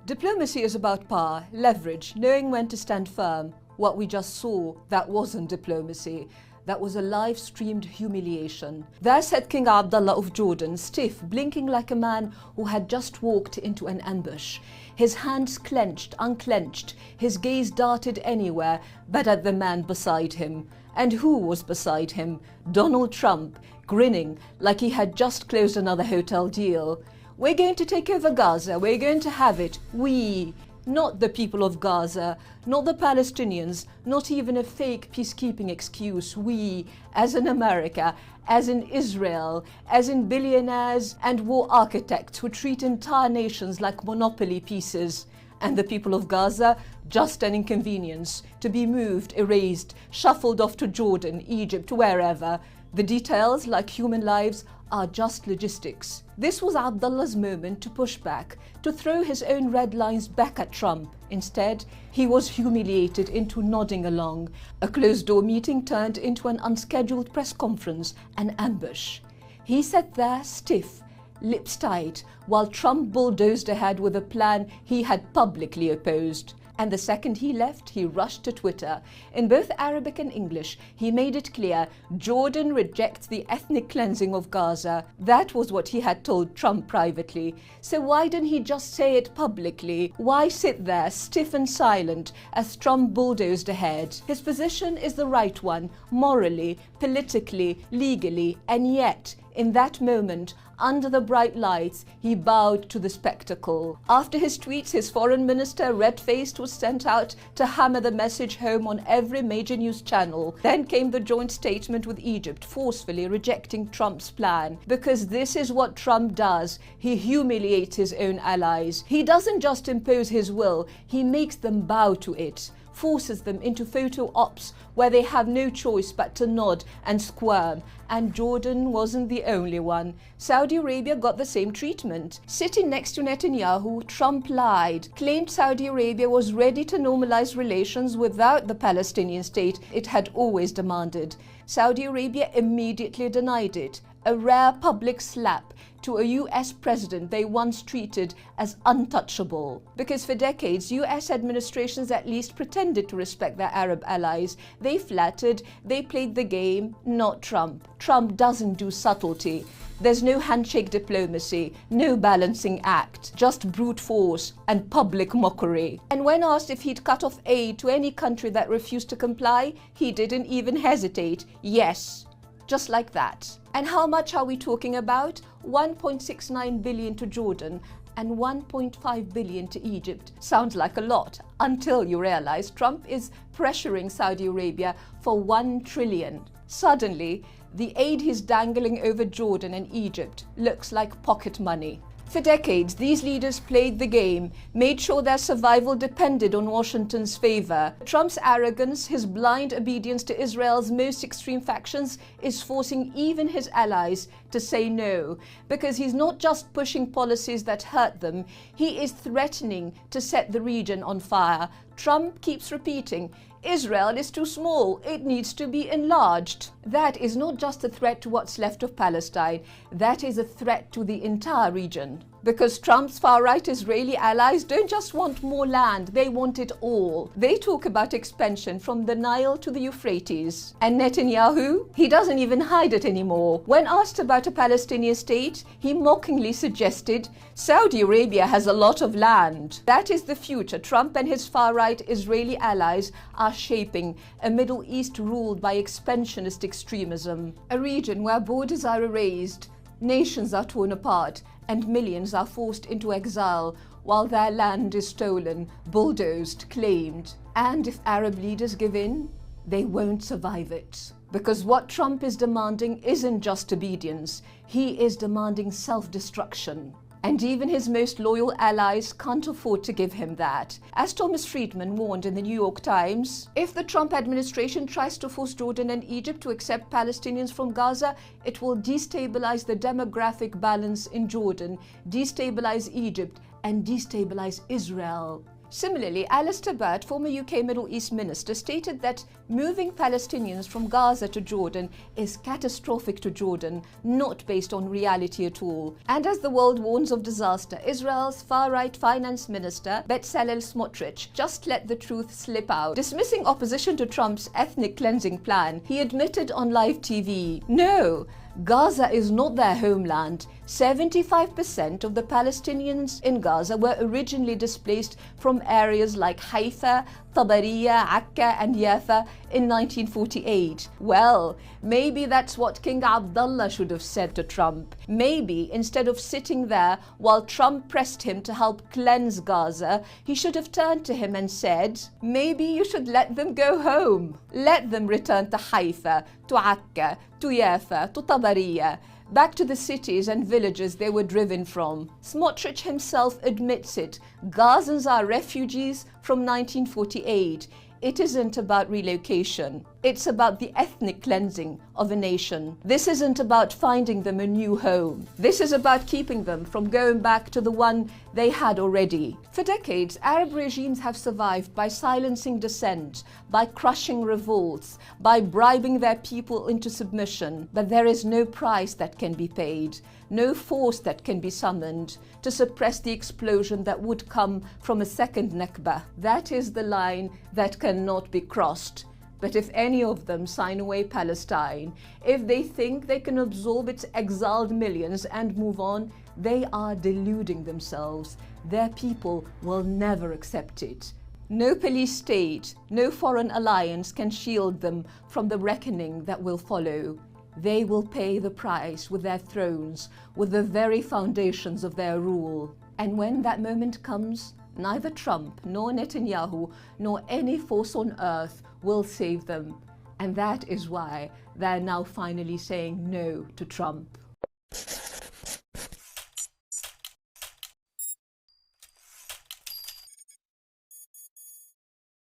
Diplomacy is about power, leverage, knowing when to stand firm. What we just saw, that wasn't diplomacy. That was a live-streamed humiliation. There sat King Abdullah of Jordan, stiff, blinking like a man who had just walked into an ambush. His hands clenched, unclenched, his gaze darted anywhere but at the man beside him. And who was beside him? Donald Trump, grinning like he had just closed another hotel deal. We're going to take over Gaza, we're going to have it. We, not the people of Gaza, not the Palestinians, not even a fake peacekeeping excuse. We, as in America, as in Israel, as in billionaires and war architects who treat entire nations like monopoly pieces. And the people of Gaza, just an inconvenience, to be moved, erased, shuffled off to Jordan, Egypt, wherever. The details, like human lives, are just logistics. This was Abdullah's moment to push back, to throw his own red lines back at Trump. Instead, he was humiliated into nodding along. A closed-door meeting turned into an unscheduled press conference, an ambush. He sat there stiff, lips tight, while Trump bulldozed ahead with a plan he had publicly opposed. And the second he left, he rushed to Twitter. In both Arabic and English, he made it clear Jordan rejects the ethnic cleansing of Gaza. That was what he had told Trump privately. So why didn't he just say it publicly? Why sit there stiff and silent as Trump bulldozed ahead? His position is the right one, morally, politically, legally, and yet, in that moment, under the bright lights, he bowed to the spectacle. After his tweets, his foreign minister, red-faced, was sent out to hammer the message home on every major news channel. Then came the joint statement with Egypt, forcefully rejecting Trump's plan. Because this is what Trump does. He humiliates his own allies. He doesn't just impose his will, he makes them bow to it. Forces them into photo ops where they have no choice but to nod and squirm. And Jordan wasn't the only one. Saudi Arabia got the same treatment. Sitting next to Netanyahu, Trump lied, claimed Saudi Arabia was ready to normalize relations without the Palestinian state it had always demanded. Saudi Arabia immediately denied it. A rare public slap to a US president they once treated as untouchable. Because for decades, US administrations at least pretended to respect their Arab allies. They flattered, they played the game, not Trump. Trump doesn't do subtlety. There's no handshake diplomacy, no balancing act, just brute force and public mockery. And when asked if he'd cut off aid to any country that refused to comply, he didn't even hesitate. Yes. Just like that. And how much are we talking about? 1.69 billion to Jordan and 1.5 billion to Egypt. Sounds like a lot until you realize Trump is pressuring Saudi Arabia for 1 trillion. Suddenly, the aid he's dangling over Jordan and Egypt looks like pocket money. For decades, these leaders played the game, made sure their survival depended on Washington's favor. Trump's arrogance, his blind obedience to Israel's most extreme factions, is forcing even his allies to say no. Because he's not just pushing policies that hurt them, he is threatening to set the region on fire. Trump keeps repeating, Israel is too small, it needs to be enlarged. That is not just a threat to what's left of Palestine, that is a threat to the entire region. Because Trump's far-right Israeli allies don't just want more land, they want it all. They talk about expansion from the Nile to the Euphrates. And Netanyahu? He doesn't even hide it anymore. When asked about a Palestinian state, he mockingly suggested, Saudi Arabia has a lot of land. That is the future Trump and his far-right Israeli allies are shaping, a Middle East ruled by expansionist extremism. A region where borders are erased, nations are torn apart, and millions are forced into exile while their land is stolen, bulldozed, claimed. And if Arab leaders give in, they won't survive it. Because what Trump is demanding isn't just obedience, he is demanding self-destruction. And even his most loyal allies can't afford to give him that. As Thomas Friedman warned in the New York Times, if the Trump administration tries to force Jordan and Egypt to accept Palestinians from Gaza, it will destabilize the demographic balance in Jordan, destabilize Egypt, and destabilize Israel. Similarly, Alistair Burt, former UK Middle East minister, stated that moving Palestinians from Gaza to Jordan is catastrophic to Jordan, not based on reality at all. And as the world warns of disaster, Israel's far-right finance minister, Bezalel Smotrich, just let the truth slip out. Dismissing opposition to Trump's ethnic cleansing plan, he admitted on live TV, no, Gaza is not their homeland. 75% of the Palestinians in Gaza were originally displaced from areas like Haifa, Tabariya, Akka and Yafa in 1948. Well, maybe that's what King Abdullah should have said to Trump. Maybe instead of sitting there while Trump pressed him to help cleanse Gaza, he should have turned to him and said, maybe you should let them go home. Let them return to Haifa, to Akka, to Yafa, to Tabariya, back to the cities and villages they were driven from. Smotrich himself admits it. Gazans are refugees from 1948. It isn't about relocation. It's about the ethnic cleansing of a nation. This isn't about finding them a new home. This is about keeping them from going back to the one they had already. For decades, Arab regimes have survived by silencing dissent, by crushing revolts, by bribing their people into submission. But there is no price that can be paid, no force that can be summoned to suppress the explosion that would come from a second Nakba. That is the line that cannot be crossed. But if any of them sign away Palestine, if they think they can absorb its exiled millions and move on, they are deluding themselves. Their people will never accept it. No police state, no foreign alliance can shield them from the reckoning that will follow. They will pay the price with their thrones, with the very foundations of their rule. And when that moment comes, neither Trump, nor Netanyahu, nor any force on earth will save them. And that is why they're now finally saying no to Trump.